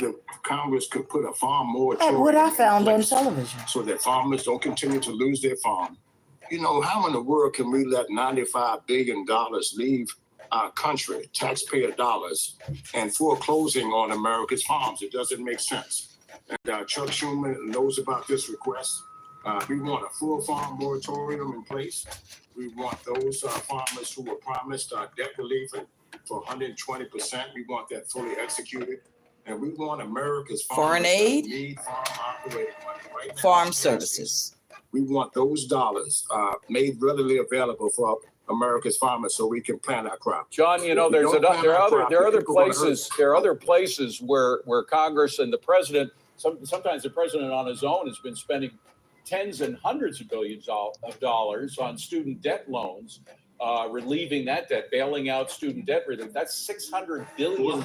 the Congress could put a farm At what I moratorium found in on place television. so that farmers don't continue to lose their farm. You know, how in the world can we let $95 billion leave our country, taxpayer dollars, and foreclosing on America's farms? It doesn't make sense. And Chuck Schumer knows about this request. We want a full farm moratorium in place. We want those farmers who were promised debt relief for 120%. We want that fully executed. And we want America's foreign aid, need farm operating money right now. farm services. We want those dollars made readily available for America's farmers so we can plant our crops. John, you know, there are other places where Congress and the president, sometimes the president on his own has been spending tens and hundreds of billions of dollars on student debt loans, relieving that debt, bailing out student debt relief. That's $600 billion.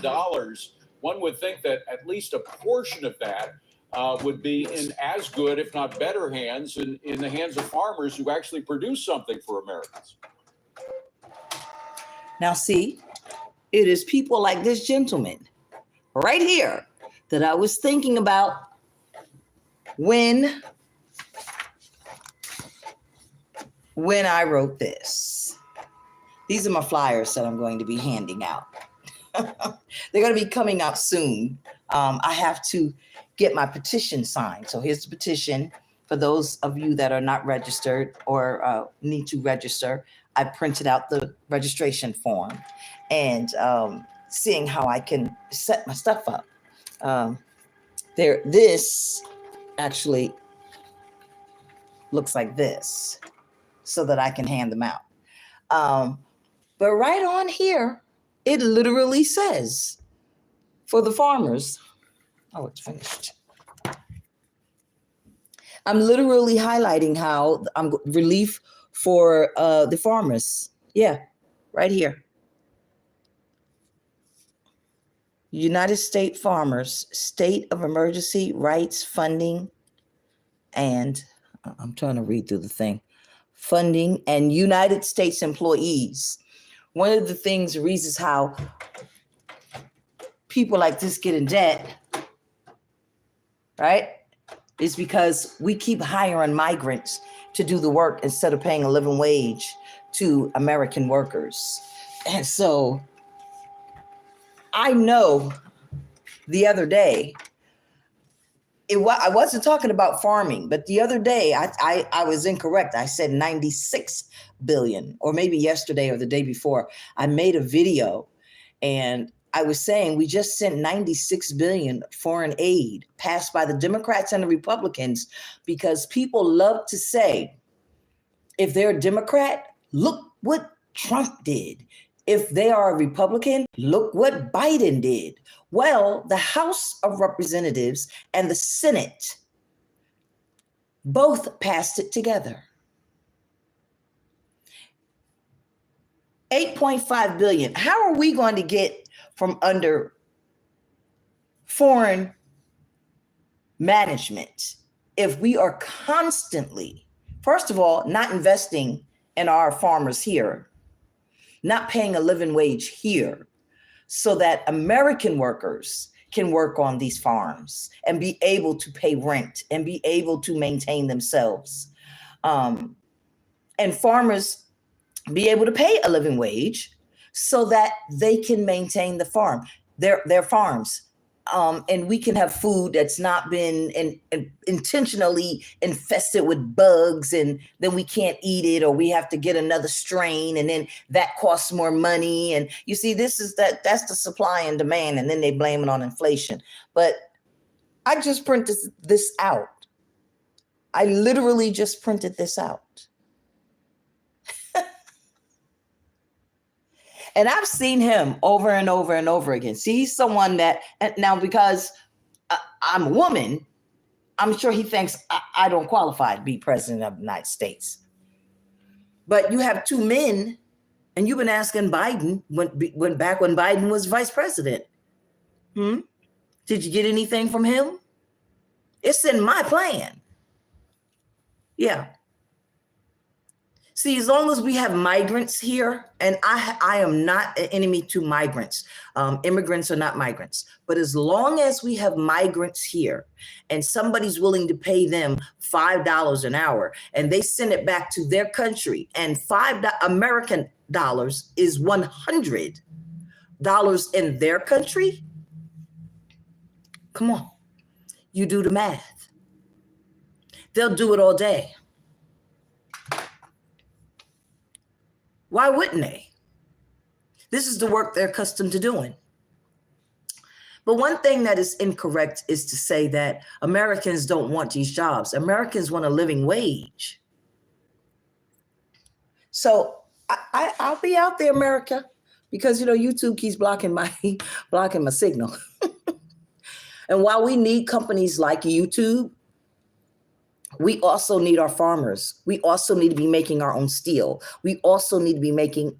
One would think that at least a portion of that would be in as good, if not better hands, in the hands of farmers who actually produce something for Americans. Now, see, it is people like this gentleman right here that I was thinking about when I wrote this. These are my flyers that I'm going to be handing out. They're going to be coming out soon. I have to get my petition signed. So here's the petition. For those of you that are not registered or need to register, I printed out the registration form and seeing how I can set my stuff up. This actually looks like this so that I can hand them out. But right on here, it literally says for the farmers, oh, it's finished. I'm literally highlighting how I'm relief for the farmers. Yeah, right here. United States Farmers, State of Emergency Rights Funding, and I'm trying to read through the thing. Funding and United States employees. One of the things, reasons how people like this get in debt, right, is because we keep hiring migrants to do the work instead of paying a living wage to American workers. And so I know the other day, I wasn't talking about farming, but the other day I was incorrect. I said 96 billion, or maybe yesterday or the day before. I made a video and I was saying we just sent 96 billion foreign aid passed by the Democrats and the Republicans, because people love to say, if they're a Democrat, look what Trump did. If they are a Republican, look what Biden did. Well, the House of Representatives and the Senate both passed it together. 8.5 billion. How are we going to get from under foreign management if we are constantly, first of all, not investing in our farmers here, not paying a living wage here, so that American workers can work on these farms and be able to pay rent and be able to maintain themselves. And farmers be able to pay a living wage so that they can maintain the farm, their farms. And we can have food that's not been intentionally infested with bugs, and then we can't eat it, or we have to get another strain, and then that costs more money. And you see, that's the supply and demand, and then they blame it on inflation. But I just printed this out. I literally just printed this out. And I've seen him over and over and over again. See, he's someone that, now because I'm a woman, I'm sure he thinks I don't qualify to be president of the United States. But you have two men, and you've been asking Biden when Biden was vice president. Did you get anything from him? It's in my plan. Yeah. See, as long as we have migrants here, and I am not an enemy to migrants. Immigrants are not migrants. But as long as we have migrants here and somebody's willing to pay them $5 an hour and they send it back to their country, and American dollars is $100 in their country, come on, you do the math. They'll do it all day. Why wouldn't they? This is the work they're accustomed to doing. But one thing that is incorrect is to say that Americans don't want these jobs. Americans want a living wage. So I'll be out there, America, because YouTube keeps blocking my signal. And while we need companies like YouTube, we also need our farmers. We also need to be making our own steel. We also need to be making,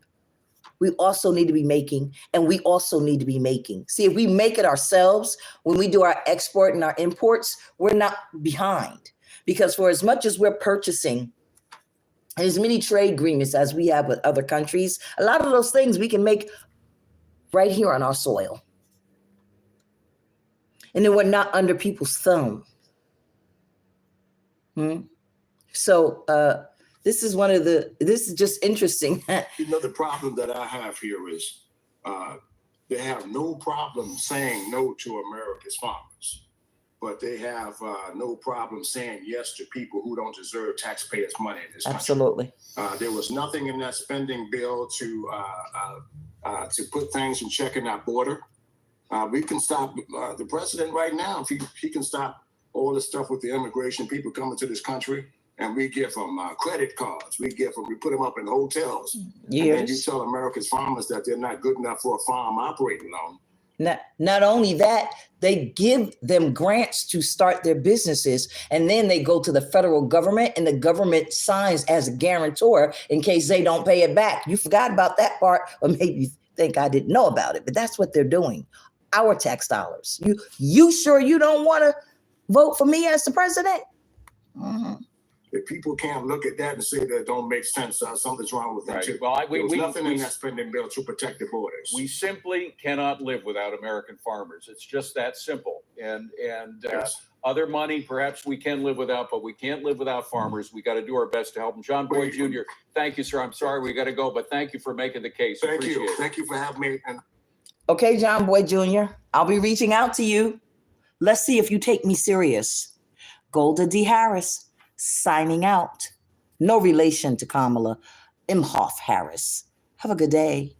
and we also need to be making. See, if we make it ourselves, when we do our export and our imports, we're not behind. Because for as much as we're purchasing, and as many trade agreements as we have with other countries, a lot of those things we can make right here on our soil. And then we're not under people's thumb. So this is just interesting. The problem that I have here is they have no problem saying no to America's farmers, but they have no problem saying yes to people who don't deserve taxpayers' money in this country. Absolutely. There was nothing in that spending bill to put things in check in our border. We can stop the president right now if he can stop all the stuff with the immigration, people coming to this country, and we give them credit cards. We put them up in hotels. Years. And then you tell America's farmers that they're not good enough for a farm operating loan. Not only that, they give them grants to start their businesses, and then they go to the federal government, and the government signs as a guarantor in case they don't pay it back. You forgot about that part, or maybe you think I didn't know about it, but that's what they're doing. Our tax dollars. You sure you don't want to vote for me as the president? Mm-hmm. If people can't look at that and say that don't make sense, something's wrong with that Right. too. Well, There was nothing in that spending bill to protect the borders. We simply cannot live without American farmers. It's just that simple. And Yes. other money, perhaps we can live without, but we can't live without farmers. We got to do our best to help them. John Boyd Jr., thank you, sir. I'm sorry we got to go, but thank you for making the case. Thank Appreciate you. it. Thank you for having me. And Okay, John Boyd Jr., I'll be reaching out to you. Let's see if you take me serious. Golda D. Harris, signing out. No relation to Kamala Imhoff Harris. Have a good day.